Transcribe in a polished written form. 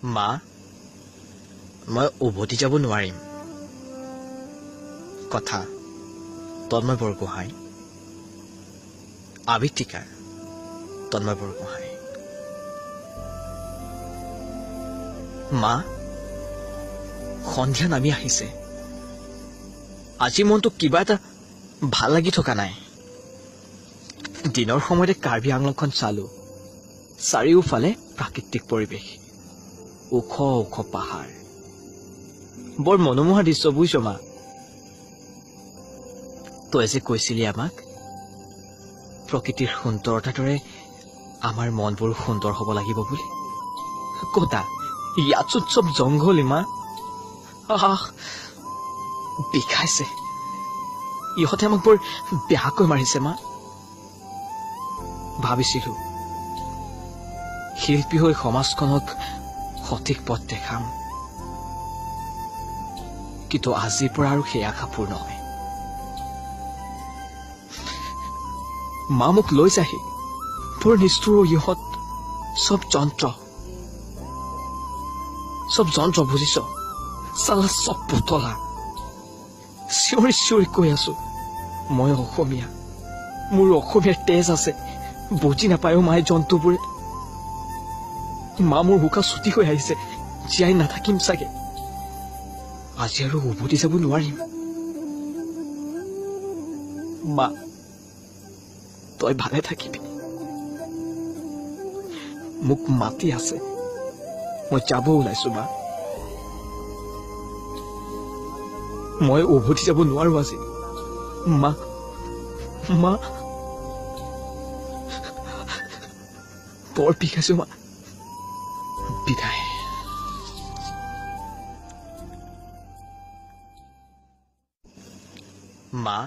মা মই উভতি যাব নোৱাৰিম কথা তন্ময় বৰগোহাঁই আবৃত্তিকাৰ তন্ময় বৰগোহাঁই মা সন্ধিয়া নামি আহিছে আজি মনটো কিবা এটা ভাল লাগি থকা নাই দিনৰ সময়তে কাৰ্বি আংলংখন চালো চাৰিওফালে প্ৰাকৃতিক পৰিৱেশ ওখ ওখ পাহাৰ বৰ মনোমোহা দৃশ্য বুজিছ মা তই যে কৈছিলি আমাক প্ৰকৃতিৰ সুন্দৰতাৰ দৰে আমাৰ মনবোৰ সুন্দৰ হ'ব লাগিব বুলি কতা ইয়াত চব জংঘল ইমান বিষাইছে ইহঁতে আমাক বৰ বেয়াকৈ মাৰিছে মা ভাবিছিলো শিল্পী হৈ সমাজখনক সঠিক পথ দেখাম কিন্তু আজিৰ পৰা আৰু সেই আশা পূৰ্ণ হয় মা মোক লৈ যাহি বৰ নিষ্ঠুৰ ইহঁত চব যন্ত্ৰ বুজিছ চালা চব পুতলা চিঞৰি চিঞৰি কৈ আছো মই অসমীয়া মোৰ অসমীয়াৰ তেজ আছে বুজি নাপায়ো মায়ে জন্তুবোৰে মা মোৰ বোকা ছুটি হৈ আহিছে জীয়াই নাথাকিম চাগে আজি আৰু উভতি যাব নোৱাৰিম মা তই ভালে থাকিবি মোক মাতি আছে মই যাব ওলাইছো মা মই উভতি যাব নোৱাৰো আজি মা মা বৰ বিষাইছো মা বিদায় মা